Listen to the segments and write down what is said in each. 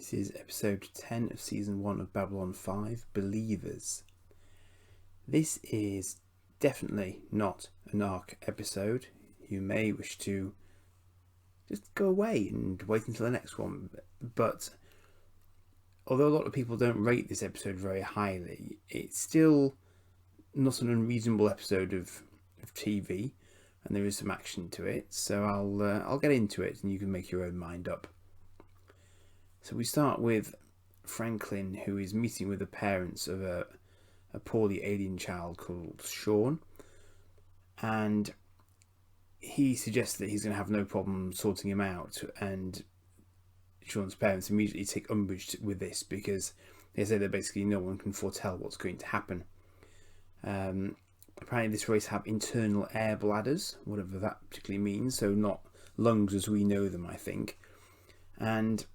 This is episode 10 of season 1 of Babylon 5, Believers. This is definitely not an ARC episode. You may wish to just go away and wait until the next one. But although a lot of people don't rate this episode very highly, it's still not an unreasonable episode of TV, and there is some action to it. So I'll get into it, and you can make your own mind up. So we start with Franklin, who is meeting with the parents of a poorly alien child called Sean, and he suggests that he's going to have no problem sorting him out, and Sean's parents immediately take umbrage with this because they say that basically no one can foretell what's going to happen. Apparently this race have internal air bladders, whatever that particularly means, so not lungs as we know them, I think. And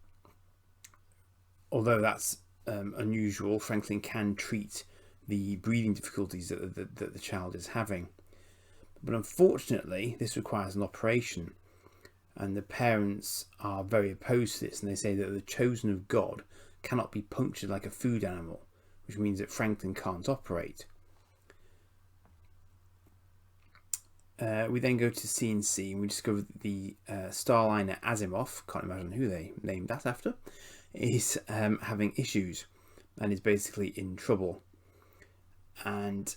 although that's unusual, Franklin can treat the breathing difficulties that the child is having. But unfortunately, this requires an operation, and the parents are very opposed to this, and they say that the chosen of God cannot be punctured like a food animal, which means that Franklin can't operate. We then go to CNC, and we discover that the Starliner Asimov, can't imagine who they named that after, is having issues and is basically in trouble. And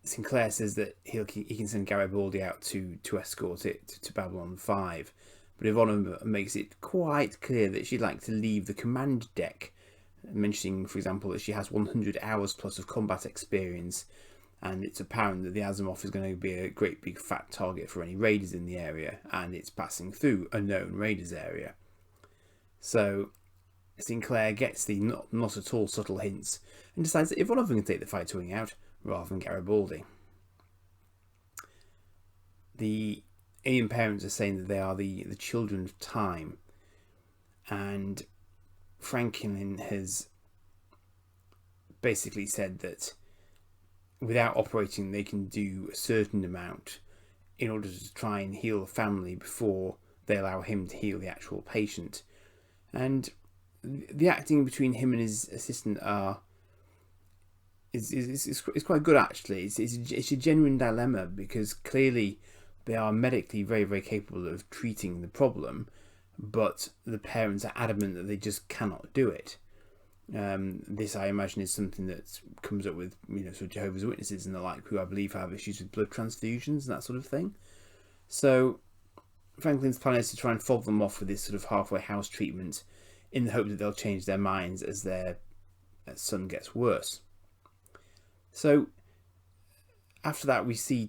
Sinclair says that he can send Garibaldi out to escort it to Babylon 5, but Ivanova makes it quite clear that she'd like to leave the command deck, mentioning, for example, that she has 100 hours plus of combat experience, and it's apparent that the Asimov is going to be a great big fat target for any raiders in the area, and it's passing through a known raiders area. So Sinclair gets the not at all subtle hints and decides that Ivanova can take the fight wing out rather than Garibaldi. The alien parents are saying that they are the children of time, and Franklin has basically said that without operating they can do a certain amount in order to try and heal the family before they allow him to heal the actual patient. And the acting between him and his assistant is quite good, actually. It's a genuine dilemma, because clearly they are medically very, very capable of treating the problem, but the parents are adamant that they just cannot do it. This, I imagine, is something that comes up with sort of Jehovah's Witnesses and the like, who I believe have issues with blood transfusions and that sort of thing. So Franklin's plan is to try and fob them off with this sort of halfway house treatment, in the hope that they'll change their minds as their son gets worse. So after that, we see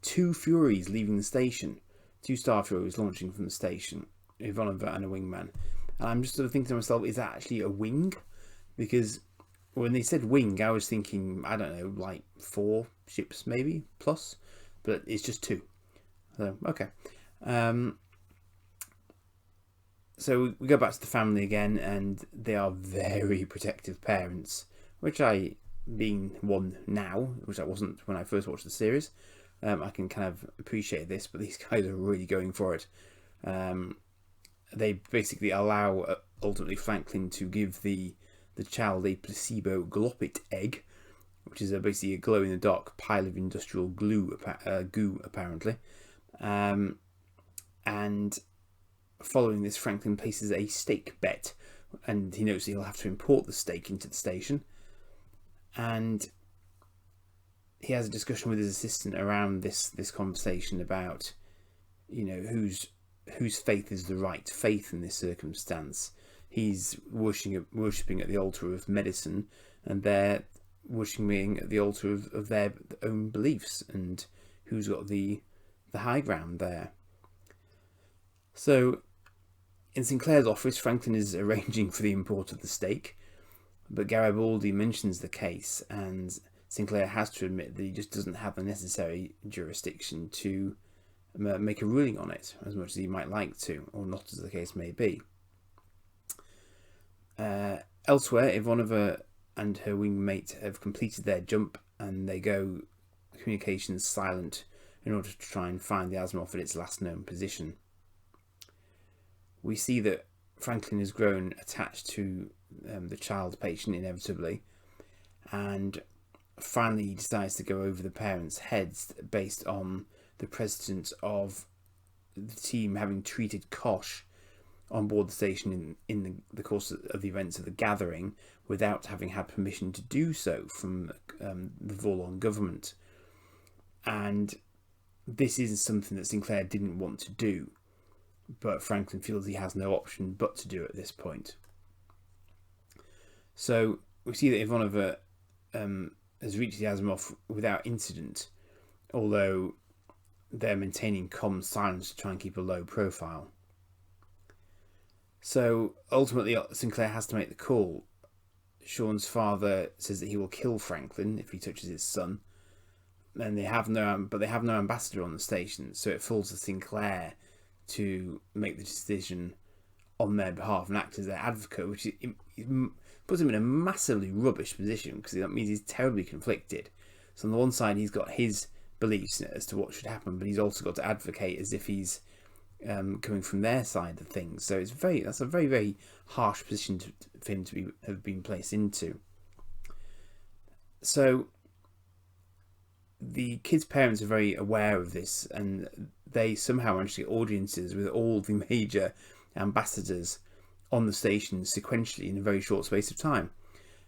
two Furies leaving the station, two Star Furies launching from the station, Ivanova and a wingman. And I'm just sort of thinking to myself, is that actually a wing? Because when they said wing, I was thinking, I don't know, like 4 ships maybe plus, but it's just 2. So okay. So we go back to the family again, and they are very protective parents, which I, being one now, which I wasn't when I first watched the series, I can kind of appreciate this, but these guys are really going for it. They basically allow, ultimately, Franklin to give the child a placebo glopit egg, which is basically a glow-in-the-dark pile of industrial goo, apparently. And following this, Franklin places a steak bet, and he knows he'll have to import the steak into the station. And he has a discussion with his assistant around this conversation about, whose faith is the right faith in this circumstance. He's worshipping at the altar of medicine, and they're worshipping at the altar of their own beliefs, and who's got the high ground there. So in Sinclair's office, Franklin is arranging for the import of the steak, but Garibaldi mentions the case, and Sinclair has to admit that he just doesn't have the necessary jurisdiction to make a ruling on it, as much as he might like to, or not, as the case may be. Elsewhere, Ivanova and her wingmate have completed their jump, and they go communications silent in order to try and find the Asimov at its last known position. We see that Franklin has grown attached to the child patient inevitably, and finally he decides to go over the parents' heads based on the precedent of the team having treated Kosh on board the station in the course of the events of the gathering without having had permission to do so from the Vorlon government. And this is something that Sinclair didn't want to do, but Franklin feels he has no option but to do at this point. So we see that Ivanova has reached the Asimov without incident, although they're maintaining calm silence to try and keep a low profile. So ultimately Sinclair has to make the call. Sean's father says that he will kill Franklin if he touches his son, and they have no ambassador on the station, so it falls to Sinclair to make the decision on their behalf and act as their advocate, which puts him in a massively rubbish position, because that means he's terribly conflicted. So on the one side he's got his beliefs as to what should happen, but he's also got to advocate as if he's coming from their side of things. So that's a very, very harsh position for him to have been placed into. So the kids' parents are very aware of this, and they somehow manage to get audiences with all the major ambassadors on the station sequentially in a very short space of time.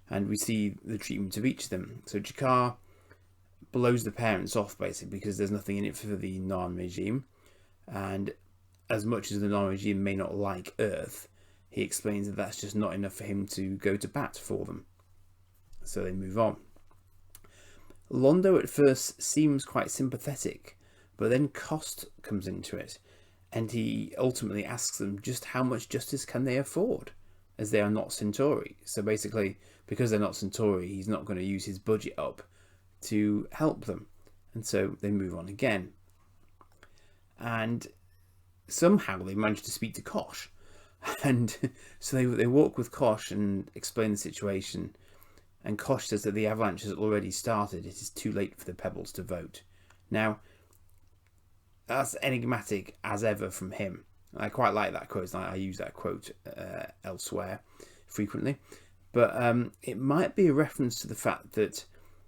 And we see the treatment of each of them. So G'Kar blows the parents off basically because there's nothing in it for the non-regime, and as much as the non-regime may not like Earth, he explains that that's just not enough for him to go to bat for them. So they move on. Londo at first seems quite sympathetic, but then cost comes into it, and he ultimately asks them just how much justice can they afford, as they are not Centauri. So basically, because they're not Centauri, he's not going to use his budget up to help them. And so they move on again. And somehow they manage to speak to Kosh. And so they walk with Kosh and explain the situation. And Kosh says that the avalanche has already started. It is too late for the pebbles to vote. Now, that's enigmatic as ever from him. I quite like that quote. I use that quote elsewhere frequently. But it might be a reference to the fact that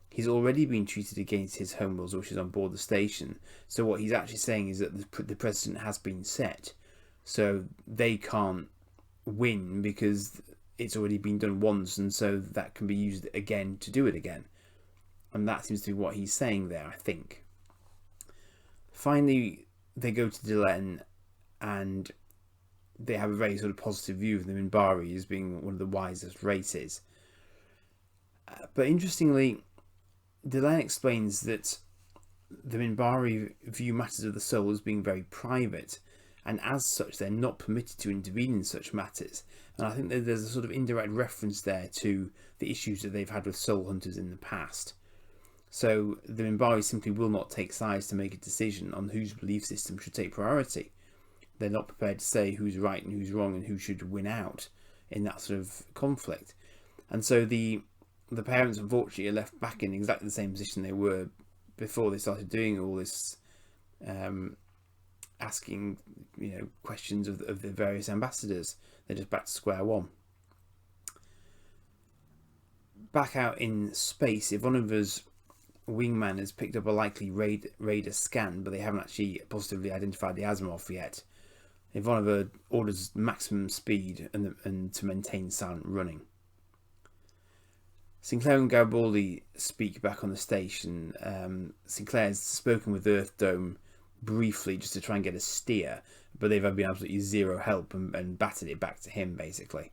he's already been treated against his home rules, which is on board the station. So what he's actually saying is that the precedent has been set. So they can't win because it's already been done once, and so that can be used again to do it again. And that seems to be what he's saying there, I think. Finally, they go to Delenn, and they have a very sort of positive view of the Minbari as being one of the wisest races. But interestingly, Delenn explains that the Minbari view matters of the soul as being very private, and as such they're not permitted to intervene in such matters. And I think that there's a sort of indirect reference there to the issues that they've had with soul hunters in the past. So the Minbari simply will not take sides to make a decision on whose belief system should take priority. They're not prepared to say who's right and who's wrong and who should win out in that sort of conflict. And so the parents unfortunately are left back in exactly the same position they were before they started doing all this asking questions of the various ambassadors. They're just back to square one. Back out in space, Ivanova's wingman has picked up a likely radar scan, but they haven't actually positively identified the Asimov yet. Ivanova orders maximum speed and to maintain silent running. Sinclair and Garibaldi speak back on the station. Sinclair's spoken with Earth Dome briefly just to try and get a steer, but they've been absolutely zero help and battered it back to him basically.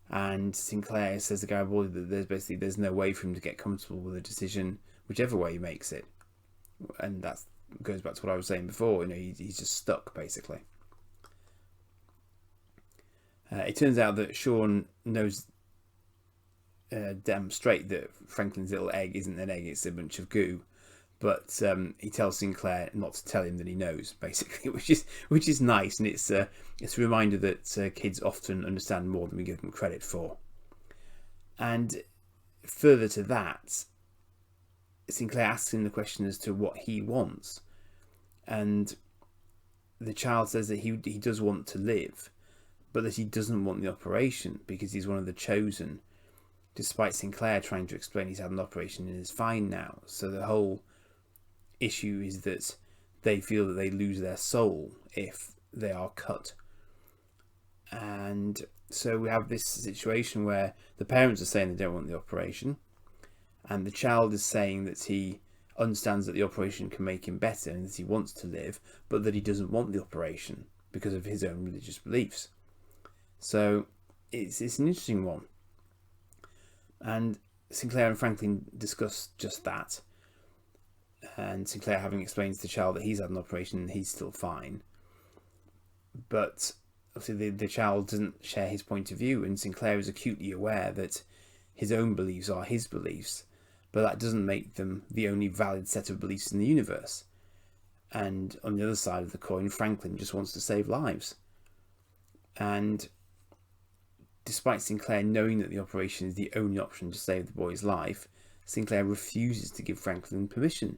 And Sinclair says to Garibaldi that there's no way for him to get comfortable with a decision whichever way he makes it, and that goes back to what I was saying before. He's just stuck basically. It turns out that Sean knows damn straight that Franklin's little egg isn't an egg, it's a bunch of goo. But he tells Sinclair not to tell him that he knows, basically, which is nice, and it's a reminder that kids often understand more than we give them credit for. And further to that, Sinclair asks him the question as to what he wants, and the child says that he does want to live, but that he doesn't want the operation because he's one of the chosen, despite Sinclair trying to explain he's had an operation and is fine now. So the whole issue is that they feel that they lose their soul if they are cut. And so we have this situation where the parents are saying they don't want the operation, and the child is saying that he understands that the operation can make him better and that he wants to live, but that he doesn't want the operation because of his own religious beliefs. So it's an interesting one. And Sinclair and Franklin discuss just that. And Sinclair having explained to the child that he's had an operation and he's still fine. But obviously the child doesn't share his point of view, and Sinclair is acutely aware that his own beliefs are his beliefs, but that doesn't make them the only valid set of beliefs in the universe. And on the other side of the coin, Franklin just wants to save lives. And despite Sinclair knowing that the operation is the only option to save the boy's life, Sinclair refuses to give Franklin permission.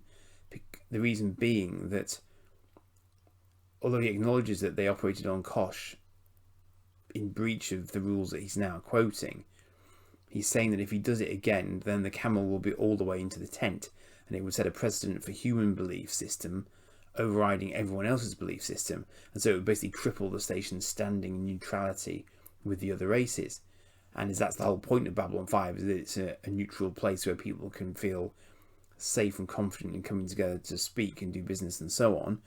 The reason being that although he acknowledges that they operated on Kosh in breach of the rules that he's now quoting, he's saying that if he does it again, then the camel will be all the way into the tent, and it would set a precedent for human belief system overriding everyone else's belief system, and so it would basically cripple the station's standing in neutrality with the other races. And that's the whole point of Babylon 5, is that it's a neutral place where people can feel safe and confident in coming together to speak and do business and so on.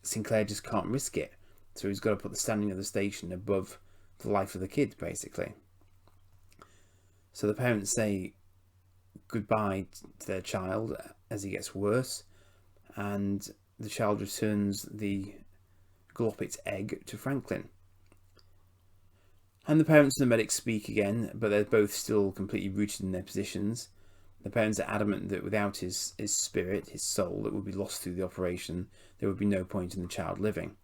Sinclair just can't risk it, so he's got to put the standing of the station above the life of the kid, basically. So the parents say goodbye to their child as he gets worse, and the child returns the Gloppet egg to Franklin. And the parents and the medics speak again, but they're both still completely rooted in their positions. The parents are adamant that without his spirit, his soul, that would be lost through the operation, there would be no point in the child living.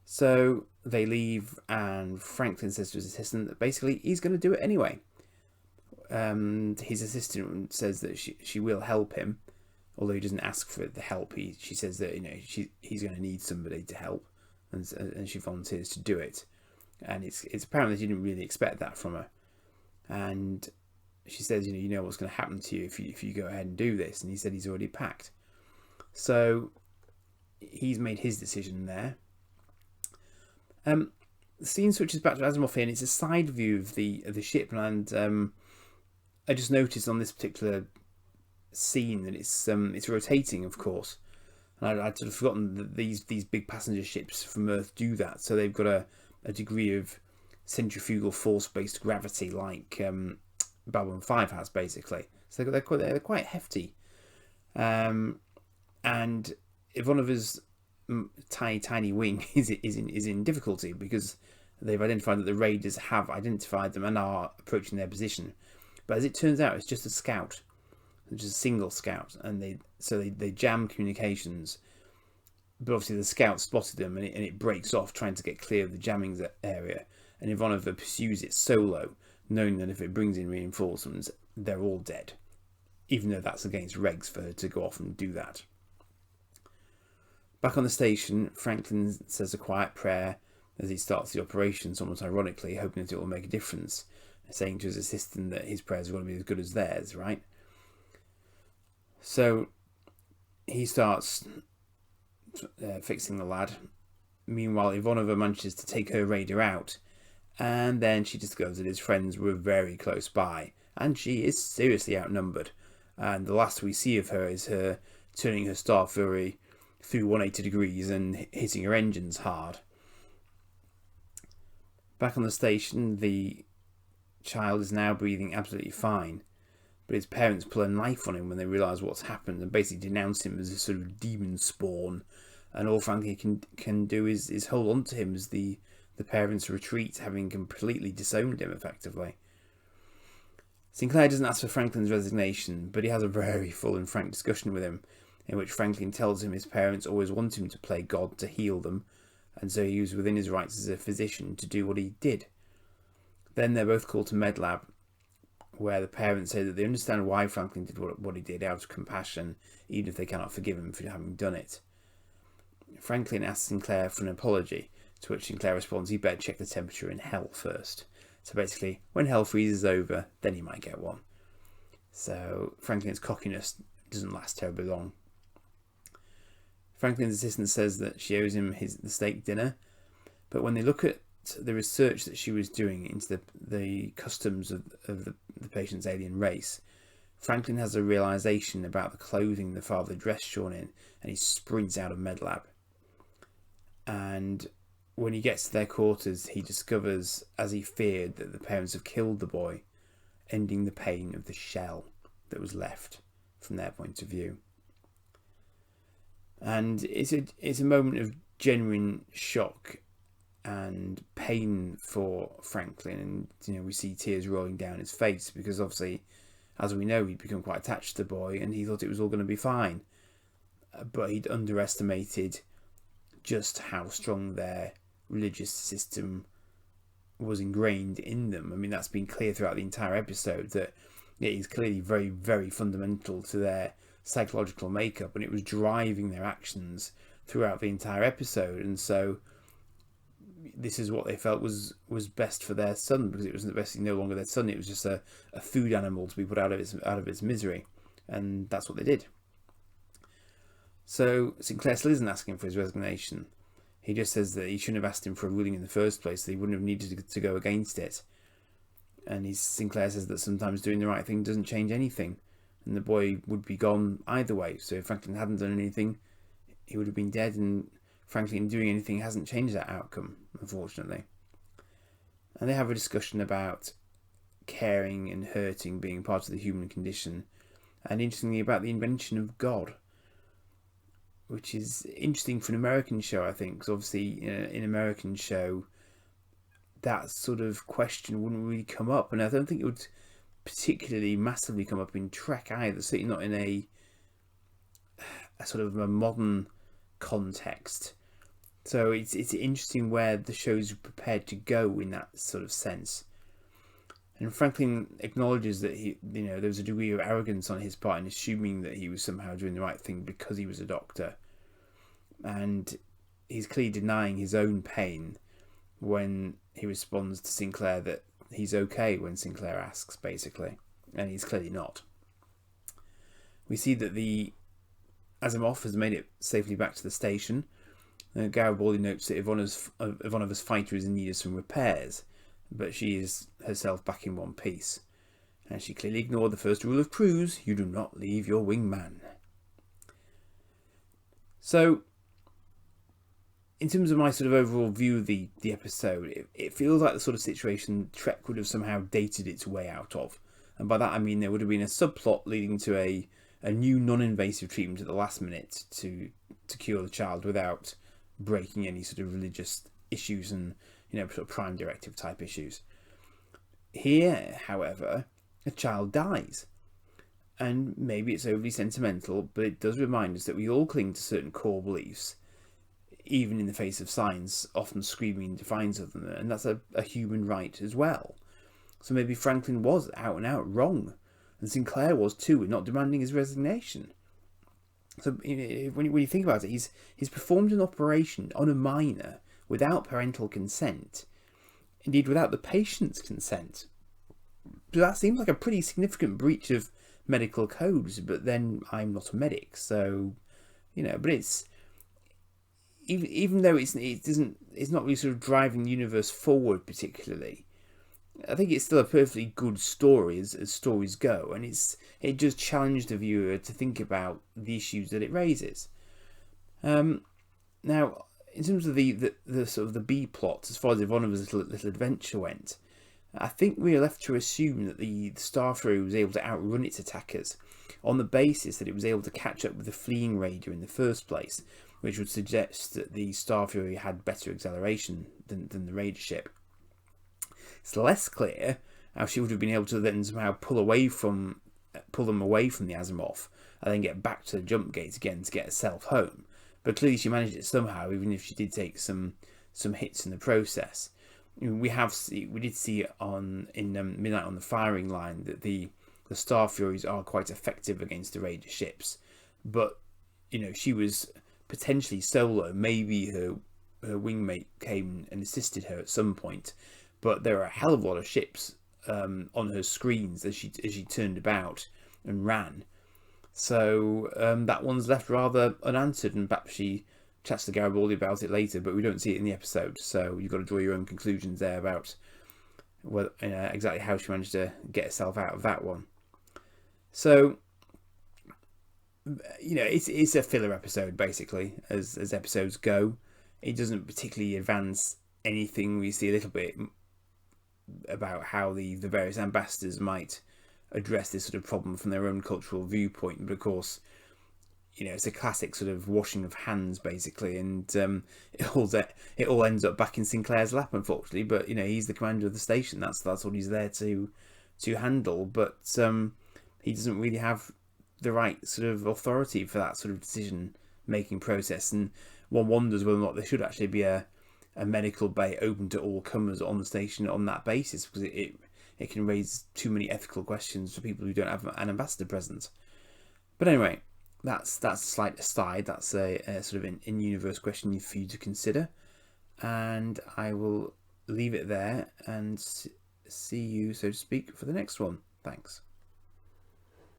So they leave, and Franklin says to his assistant that basically he's going to do it anyway. His assistant says that she will help him, although he doesn't ask for the help. She says that he's going to need somebody to help, and she volunteers to do it. And it's apparently she didn't really expect that from her. And she says, you know what's going to happen to you if you go ahead and do this. And he said he's already packed. So he's made his decision there. The scene switches back to Asimov here, and it's a side view of the ship. And I just noticed on this particular scene that it's rotating, of course. And I'd sort of forgotten that these big passenger ships from Earth do that. So they've got a degree of centrifugal force-based gravity like Babylon 5 has, basically. So they're quite hefty. And Ivanova's tiny wing is in difficulty because they've identified that the raiders have identified them and are approaching their position. But as it turns out, it's just a scout, just a single scout, and they jam communications. But obviously the scout spotted them, and it breaks off trying to get clear of the jamming area. And Ivanova pursues it solo, knowing that if it brings in reinforcements, they're all dead, even though that's against regs for her to go off and do that. Back on the station, Franklin says a quiet prayer as he starts the operation, somewhat ironically, hoping that it will make a difference, saying to his assistant that his prayers are going to be as good as theirs, right? So he starts fixing the lad. Meanwhile, Ivanova manages to take her raider out, and then she discovers that his friends were very close by, and she is seriously outnumbered. And the last we see of her is her turning her Star Fury through 180 degrees and hitting her engines hard. Back on the station, the child is now breathing absolutely fine, but his parents pull a knife on him when they realise what's happened and basically denounce him as a sort of demon spawn. And all Franklin can do is hold on to him as the parents retreat, having completely disowned him effectively. Sinclair doesn't ask for Franklin's resignation, but he has a very full and frank discussion with him, in which Franklin tells him his parents always want him to play God to heal them, and so he was within his rights as a physician to do what he did. Then they're both called to MedLab, where the parents say that they understand why Franklin did what he did out of compassion, even if they cannot forgive him for having done it. Franklin asks Sinclair for an apology, To which Sinclair responds, "You better check the temperature in hell first." So basically, when hell freezes over, then you might get one. So Franklin's cockiness doesn't last terribly long. Franklin's assistant says that she owes him the steak dinner, but when they look at the research that she was doing into the customs of the patient's alien race, Franklin has a realization about the clothing the father dressed Sean in, and he sprints out of MedLab. And when he gets to their quarters, he discovers, as he feared, that the parents have killed the boy, ending the pain of the shell that was left from their point of view. And it's a moment of genuine shock and pain for Franklin, and we see tears rolling down his face, because obviously, as we know, he'd become quite attached to the boy and he thought it was all going to be fine, but he'd underestimated just how strong their religious system was ingrained in them. I mean, that's been clear throughout the entire episode, that it is clearly very, very fundamental to their psychological makeup, and it was driving their actions throughout the entire episode. And so this is what they felt was best for their son, because it wasn't basically no longer their son, it was just a food animal to be put out of its misery, and that's what they did. So Sinclair still isn't asking for his resignation. He just says that he shouldn't have asked him for a ruling in the first place, that he wouldn't have needed to go against it. And Sinclair says that sometimes doing the right thing doesn't change anything, and the boy would be gone either way. So if Franklin hadn't done anything, he would have been dead, and Franklin doing anything hasn't changed that outcome, unfortunately. And they have a discussion about caring and hurting being part of the human condition, and interestingly about the invention of God, which is interesting for an American show, I think, because obviously in an American show that sort of question wouldn't really come up, and I don't think it would particularly massively come up in Trek either, certainly not in a sort of a modern context. So it's interesting where the show's prepared to go in that sort of sense. And Franklin acknowledges that there was a degree of arrogance on his part in assuming that he was somehow doing the right thing because he was a doctor. And he's clearly denying his own pain when he responds to Sinclair that he's okay when Sinclair asks, basically. And he's clearly not. We see that the Asimov has made it safely back to the station. Garibaldi notes that Ivanova's fighter is in need of some repairs, but she is herself back in one piece. And she clearly ignored the first rule of crews: you do not leave your wingman. So, in terms of my sort of overall view of the episode, it feels like the sort of situation Trek would have somehow dated its way out of. And by that I mean there would have been a subplot leading to a new non-invasive treatment at the last minute to cure the child without breaking any sort of religious issues and sort of prime directive type issues. Here, however, a child dies. And maybe it's overly sentimental, but it does remind us that we all cling to certain core beliefs, even in the face of science often screaming in defiance of them, and that's a human right as well. So maybe Franklin was out and out wrong, and Sinclair was too, in not demanding his resignation. So when you think about it, he's performed an operation on a minor without parental consent, indeed without the patient's consent. So that seems like a pretty significant breach of medical codes, but then I'm not a medic, so but it's even though it's not really sort of driving the universe forward particularly, I think it's still a perfectly good story as stories go, and it just challenged the viewer to think about the issues that it raises. Now, in terms of the sort of the B plot, as far as Ivanova's little adventure went, I think we are left to assume that the Star Fury was able to outrun its attackers on the basis that it was able to catch up with the fleeing raider in the first place, which would suggest that the Star Fury had better acceleration than the raider ship. It's less clear how she would have been able to then somehow pull them away from the Asimov and then get back to the jump gate again to get herself home. But clearly she managed it somehow, even if she did take some hits in the process. We did see in Midnight on the Firing Line that the Star Furies are quite effective against the raider ships, but she was potentially solo. Maybe her wingmate came and assisted her at some point, but there are a hell of a lot of ships on her screens as she turned about and ran. So that one's left rather unanswered, and perhaps she chats to Garibaldi about it later, but we don't see it in the episode. So you've got to draw your own conclusions there about exactly how she managed to get herself out of that one. So, it's a filler episode, basically, as episodes go. It doesn't particularly advance anything. We see a little bit about how the various ambassadors might address this sort of problem from their own cultural viewpoint. But of course, it's a classic sort of washing of hands, basically, and it all ends up back in Sinclair's lap, unfortunately. But he's the commander of the station. That's what he's there to handle. But he doesn't really have the right sort of authority for that sort of decision making process. And one wonders whether or not there should actually be a medical bay open to all comers on the station on that basis, because it can raise too many ethical questions for people who don't have an ambassador present. But anyway, that's a slight aside. That's a sort of an in-universe question for you to consider, and I will leave it there and see you, so to speak, for the next one. Thanks.